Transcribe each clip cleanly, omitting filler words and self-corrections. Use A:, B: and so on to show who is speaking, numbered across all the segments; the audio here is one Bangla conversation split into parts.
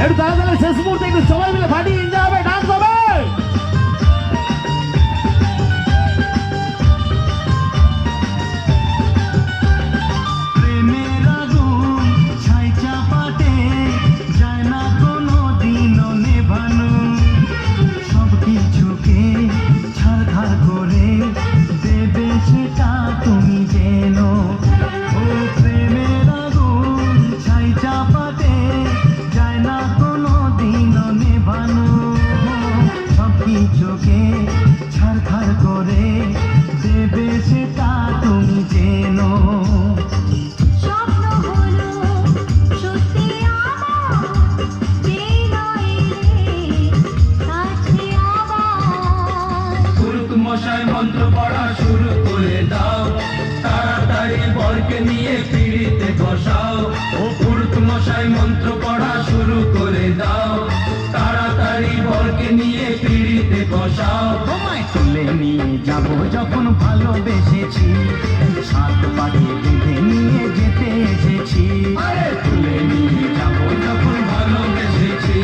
A: একটু তাড়াতাড়ি শেষ মুহূর্তে একটু সবাই মিলে ফাটি এনজয় হবে, ডান্স হবে।
B: মন্ত্র পড়া শুরু করে দাও, তাড়াতাড়ি বরকে নিয়ে পিড়িতে বসাও। ও পুরুত মশাই মন্ত্র পড়া শুরু করে দাও, তাড়াতাড়ি বরকে নিয়ে পিড়িতে বসাও।
C: তোমায় তুলে নিয়ে যাব যখন ভালোবেসেছি, সাত পাকে বেঁধে নিয়ে যেতে এসেছি।
B: আরে তুলে নিয়ে যাব যখন ভালোবেসেছি,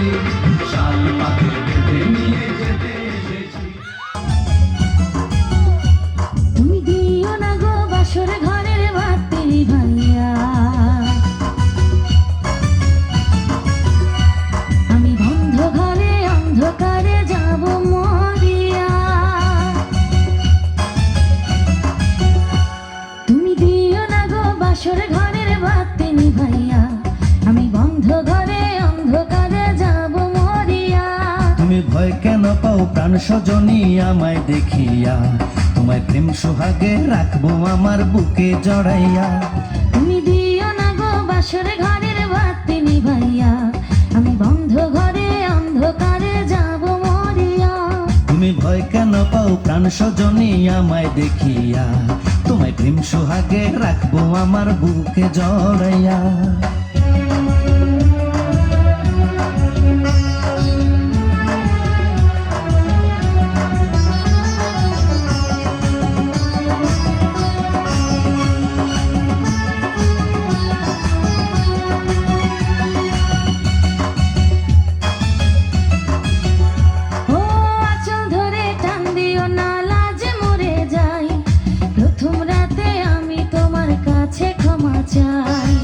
B: সাত পাকে বেঁধে নিয়ে যেতে এসেছি।
D: তুমি দিও না গো বাসর ঘরের বাতি ভাইয়া, আমি বন্ধ ঘরে অন্ধকারে যাব মরিয়া। তুমি দিও না গো বাসর ঘরের বাতি ভাইয়া, আমি বন্ধ ঘরে অন্ধকারে যাব মরিয়া।
C: তুমি ভয় কেন পাও প্রাণ সজনী আমায় দেখিয়া, তোমায় প্রেম সোহাগে রাখবো আমার বুকে জড়াইয়া।
D: তুমি দিও না গো বাসর ঘরের বাতি ভাইয়া, আমি বন্ধ ঘরে অন্ধকারে যাব মরিয়া।
C: তুমি ভয় কেন পাও প্রাণ সজনী আমায় দেখিয়া, তোমায় প্রেম সোহাগে রাখবো আমার বুকে জড়াইয়া।
D: ও আঁচল ধরে টান দিও না, লাজে মরে যাই। প্রথম রাতে আমি তোমার কাছে ক্ষমা চাই।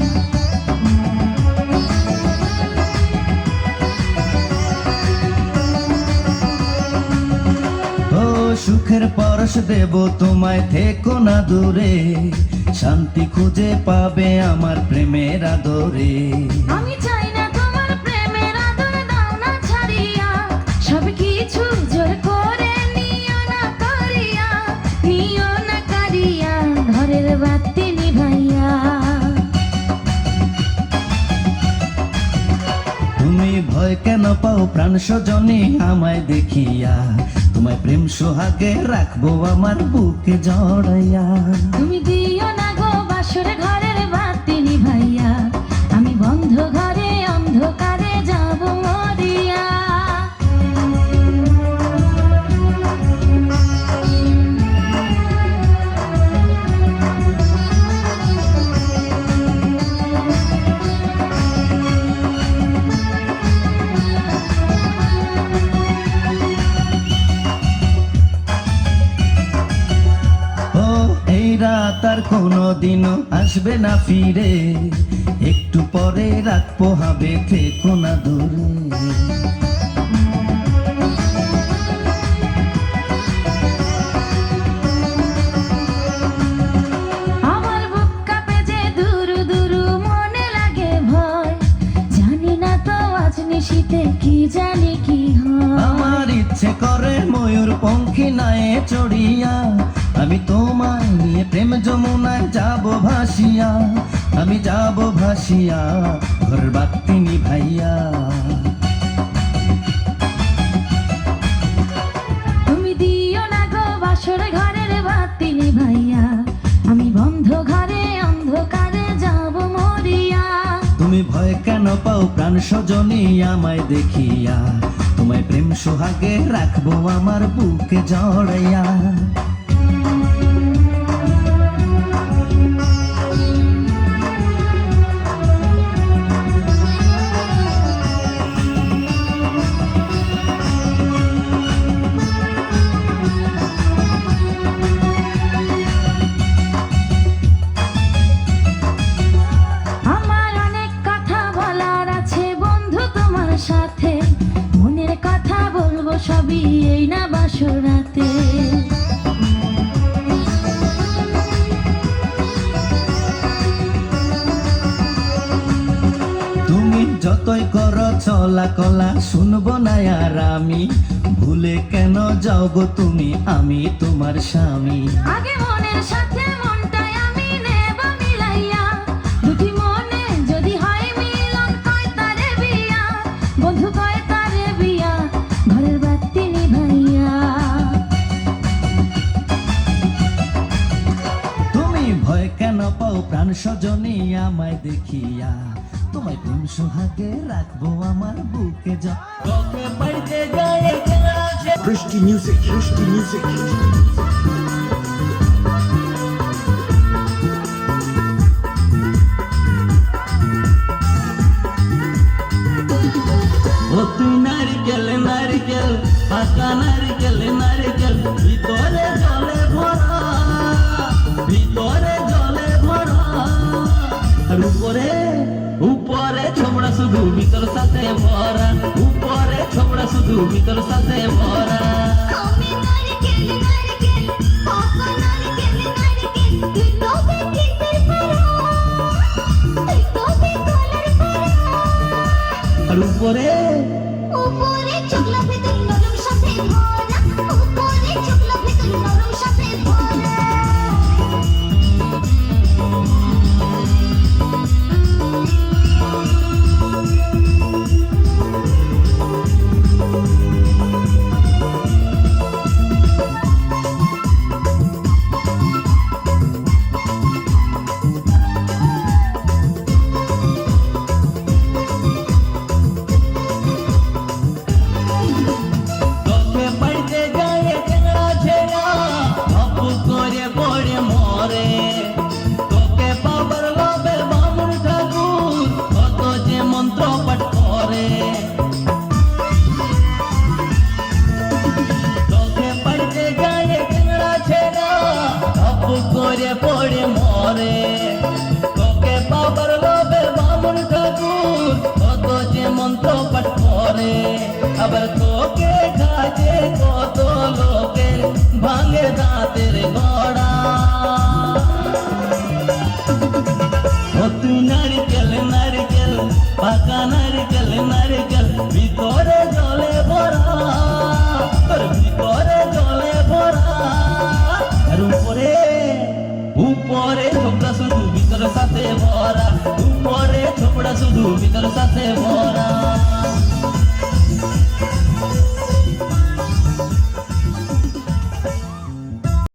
C: ও সুখের পরশ দেব তোমায়, থেকো না দূরে, শান্তি খুঁজে পাবে আমার প্রেমের আদরে।
D: আমি চাই না তোমার প্রেমের আদর, দাও না ছাড়িয়া, সব কিছু জোর করে নিও না করিয়া, নিও না কারিয়া ঘরের বাতি নিভাইয়া।
C: তুমি ভয় কেন পাও প্রাণ সজনী আমায় দেখিয়া, তোমায় প্রেম সোহাগে রাখবো আমার বুকে জড়াইয়া।
D: তুমি দিও না গো বাসর ঘরের বাতি নিভাইয়া, আমি বন্ধ ঘরে অন্ধকারে যাব মরিয়া।
C: ও এই রাত আর কোনো দিনও আসবে না ফিরে, একটু পরে রাখবো হবে, থেকো না দূরে।
D: আমার বুক কাঁপে যে দুরু দুরু, মনে লাগে ভয়, জানি না তো আজ নিশীতে কি জানি কি হয়।
C: আমার ইচ্ছে করে ময়ূর পঙ্খী নায়ে চড়িয়া, আমি তোমায় নিয়ে প্রেম যমুনায় যাব ভাসিয়া, আমি যাব ভাসিয়া ঘর বাতি নিভাইয়া।
D: তুমি দিও না গো বাসর ঘরের বাতি নিভাইয়া, আমি বন্ধ ঘরে অন্ধকারে যাব মরিয়া।
C: তুমি ভয় কেন পাও প্রাণ সজনী আমায় দেখিয়া, তোমায় প্রেম সোহাগে রাখবো আমার বুকে জড়াইয়া।
D: যাবি এই না বাসরাতে।
C: তুমি যতই করো চলা কলা শুনবো না আর আমি, ভুলে কেন যাও গো তুমি, আমি তোমার স্বামী।
D: আগে মনের সাথে মনটাই আমি নেব মিলাইয়া, দুটি মনে যদি হয় মিলন কয় তারে বিয়া, বন্ধু কয় তারে বিয়া, ঘরের বাতি নিভাইয়া।
C: তুমি ভয় কেন পাও প্রাণ সজনী আমায় দেখিয়া, তোমায় প্রেম সোহাগে রাখবো আমার বুকে যা। তোকে বাড়িতে যায়
E: Christy music, Christy music.
C: ও তুই নারিকেল নারিকেল পাকা নারিকেল নারিকেল, ভিতরে জলে ভরা, ভিতরে জলে ভরা, আর উপরে উপরে ছোবড়া শুধু ভিতর সাথে ভরা, উপরে ছোবড়া শুধু ভিতর সাথে ভরা।
D: আমি নারকেল নারকেল পাকা নারকেল নারকেল, তুই তবে কিসের পারা, তুই তবে কলার পারা।
C: আর উপরে
D: উপরে চকলা ভিতর নরম সাথে ভরা, উপরে চকলা ভিতর নরম সাথে ভরা।
C: তোকে বাড়িতে যায় চেংড়া ছেড়া, অপু করে পড়ে মরে, তোকে পাবার লোভে বামুন ঠাকুর কত যে মন্ত্র পাঠ করে। তোকে বাড়িতে যায় চেংড়া ছেড়া, অপু করে পড়ে মরে, তোকে পাবার লোভে বামুন ঠাকুর কত যে মন্ত্র পাঠ করে। আবার তোকে কাজে কত লোকে ভাঙে দাঁতের গড়া। ও তুই নারিকেল নারিকেল পাকা নারিকেল নারিকেল, ভিতরে জলে ভরা, তোর ভিতরে জলে ভরা, আর উপরে উপরে ছোপড়া শুধু ভিতর সাথে ভরা, উপরে ছোপড়া শুধু ভিতর সাথে ভরা।